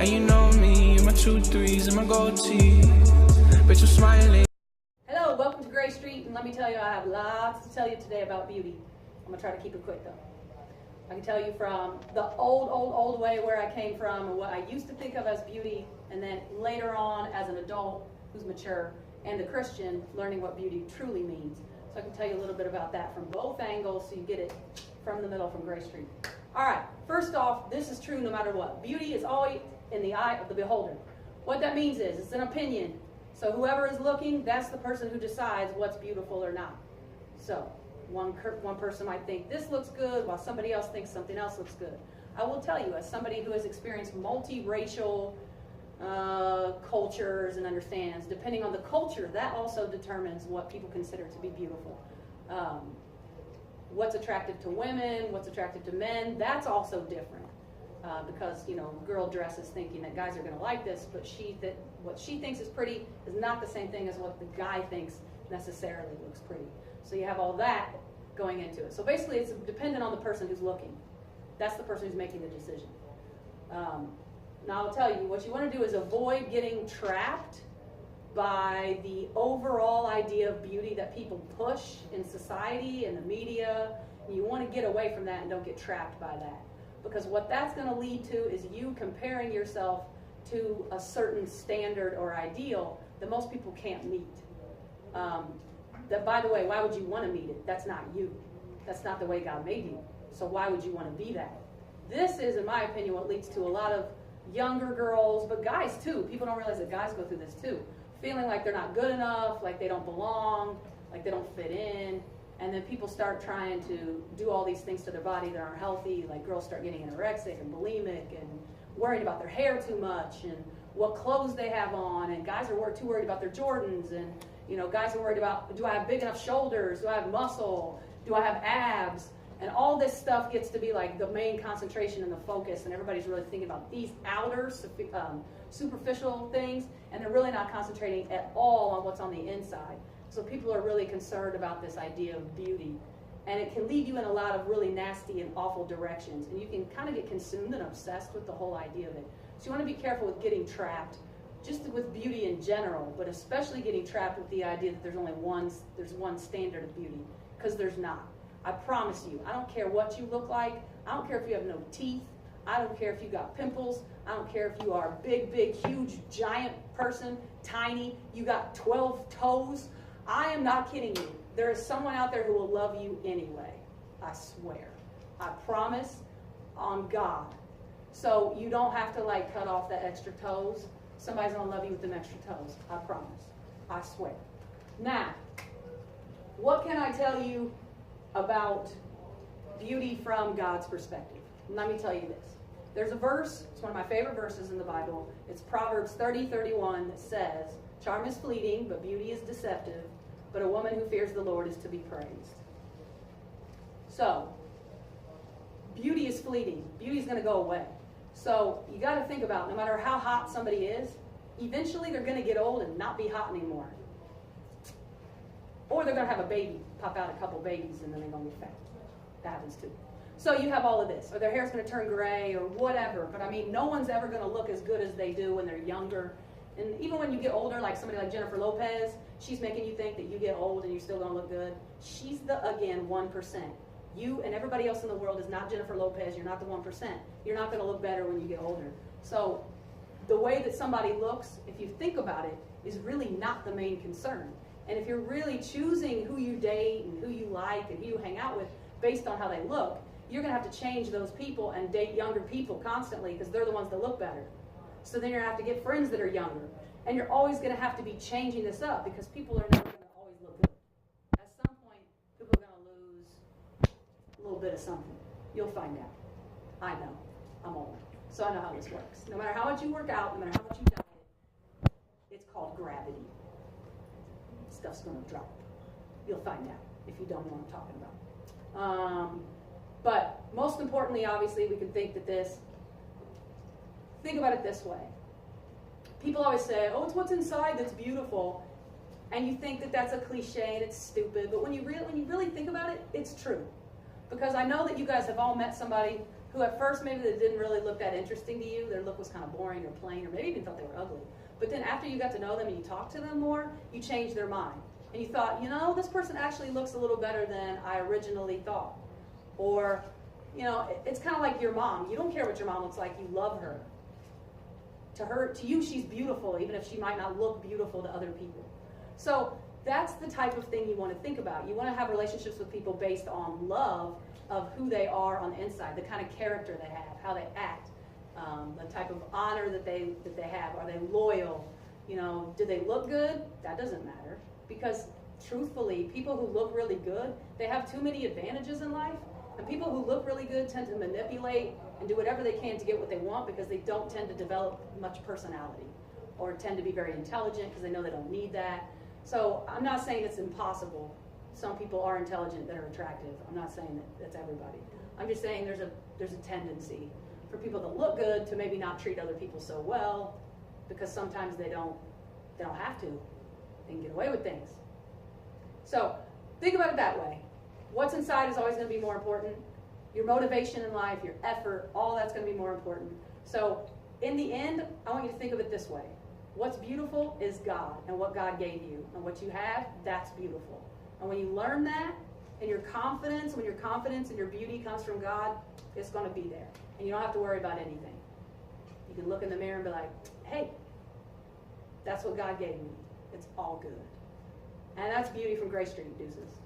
And you know me, my 2-3s and my gold teeth. But you're smiling. Hello, welcome to Gray Street, and let me tell you, I have lots to tell you today about beauty. I'm going to try to keep it quick, though. I can tell you from the old way where I came from and what I used to think of as beauty, and then later on as an adult who's mature and a Christian learning what beauty truly means. So I can tell you a little bit about that from both angles so you get it from the middle from Gray Street. All right, first off, this is true no matter what. Beauty is always in the eye of the beholder. What that means is it's an opinion. So whoever is looking, that's the person who decides what's beautiful or not. So one person might think this looks good while somebody else thinks something else looks good. I will tell you, as somebody who has experienced multiracial cultures and understands, depending on the culture, that also determines what people consider to be beautiful. What's attractive to women, what's attractive to men, that's also different. Because, you know, girl dresses thinking that guys are going to like this, but what she thinks is pretty is not the same thing as what the guy thinks necessarily looks pretty. So you have all that going into it. So basically it's dependent on the person who's looking. That's the person who's making the decision. Now I'll tell you, what you want to do is avoid getting trapped by the overall idea of beauty that people push in society and the media. You want to get away from that and don't get trapped by that. Because what that's going to lead to is you comparing yourself to a certain standard or ideal that most people can't meet. That, by the way, why would you want to meet it? That's not you. That's not the way God made you. So why would you want to be that? This is, in my opinion, what leads to a lot of younger girls, but guys too. People don't realize that guys go through this too. Feeling like they're not good enough, like they don't belong, like they don't fit in. And then people start trying to do all these things to their body that aren't healthy. Like girls start getting anorexic and bulimic and worried about their hair too much and what clothes they have on. And guys are too worried about their Jordans. And, you know, guys are worried about, do I have big enough shoulders? Do I have muscle? Do I have abs? And all this stuff gets to be like the main concentration and the focus. And everybody's really thinking about these outer, superficial things. And they're really not concentrating at all on what's on the inside. So people are really concerned about this idea of beauty. And it can lead you in a lot of really nasty and awful directions. And you can kind of get consumed and obsessed with the whole idea of it. So you want to be careful with getting trapped, just with beauty in general, but especially getting trapped with the idea that there's one standard of beauty, because there's not. I promise you, I don't care what you look like. I don't care if you have no teeth. I don't care if you got pimples. I don't care if you are a big, huge, giant person, tiny, you got 12 toes. I am not kidding you. There is someone out there who will love you anyway. I swear. I promise on God. So you don't have to like cut off the extra toes. Somebody's going to love you with them extra toes. I promise. I swear. Now, what can I tell you about beauty from God's perspective? Let me tell you this. There's a verse, it's one of my favorite verses in the Bible. It's Proverbs 30:31 that says, "Charm is fleeting, but beauty is deceptive. But a woman who fears the Lord is to be praised." So, beauty is fleeting. Beauty is going to go away. So, you got to think about, no matter how hot somebody is, eventually they're going to get old and not be hot anymore. Or they're going to have a baby, pop out a couple babies, and then they're going to get fat. That happens too. So you have all of this. Or their hair's going to turn gray or whatever. But I mean, no one's ever going to look as good as they do when they're younger. And even when you get older, like somebody like Jennifer Lopez, she's making you think that you get old and you're still going to look good. She's the, again, 1%. You and everybody else in the world is not Jennifer Lopez. You're not the 1%. You're not going to look better when you get older. So the way that somebody looks, if you think about it, is really not the main concern. And if you're really choosing who you date and who you like and who you hang out with based on how they look, you're going to have to change those people and date younger people constantly because they're the ones that look better. So then you're going to have to get friends that are younger. And you're always going to have to be changing this up because people are never going to always look good. At some point, people are going to lose a little bit of something. You'll find out. I know. I'm old. So I know how this works. No matter how much you work out, no matter how much you diet, it's called gravity. Stuff's going to drop. You'll find out if you don't know what I'm talking about. But most importantly, obviously, we can think about it this way. People always say, oh, it's what's inside that's beautiful. And you think that that's a cliche and it's stupid. But when you really think about it, it's true. Because I know that you guys have all met somebody who at first maybe they didn't really look that interesting to you. Their look was kind of boring or plain, or maybe even thought they were ugly. But then after you got to know them and you talked to them more, you changed their mind. And you thought, you know, this person actually looks a little better than I originally thought. Or, you know, it's kind of like your mom. You don't care what your mom looks like. You love her. To you, she's beautiful, even if she might not look beautiful to other people. So that's the type of thing you want to think about. You want to have relationships with people based on love of who they are on the inside, the kind of character they have, how they act, the type of honor that they have. Are they loyal? You know, do they look good? That doesn't matter, because truthfully, people who look really good, they have too many advantages in life, and people who look really good tend to manipulate and do whatever they can to get what they want, because they don't tend to develop much personality or tend to be very intelligent because they know they don't need that. So I'm not saying it's impossible. Some people are intelligent that are attractive. I'm not saying that that's everybody. I'm just saying there's a tendency for people that look good to maybe not treat other people so well, because sometimes they don't have to. They can get away with things. So think about it that way. What's inside is always going to be more important. Your motivation in life, your effort, all that's going to be more important. So in the end, I want you to think of it this way. What's beautiful is God and what God gave you. And what you have, that's beautiful. And when you learn that, and your confidence, when your confidence and your beauty comes from God, it's going to be there. And you don't have to worry about anything. You can look in the mirror and be like, hey, that's what God gave me. It's all good. And that's beauty from Grace Street, deuces.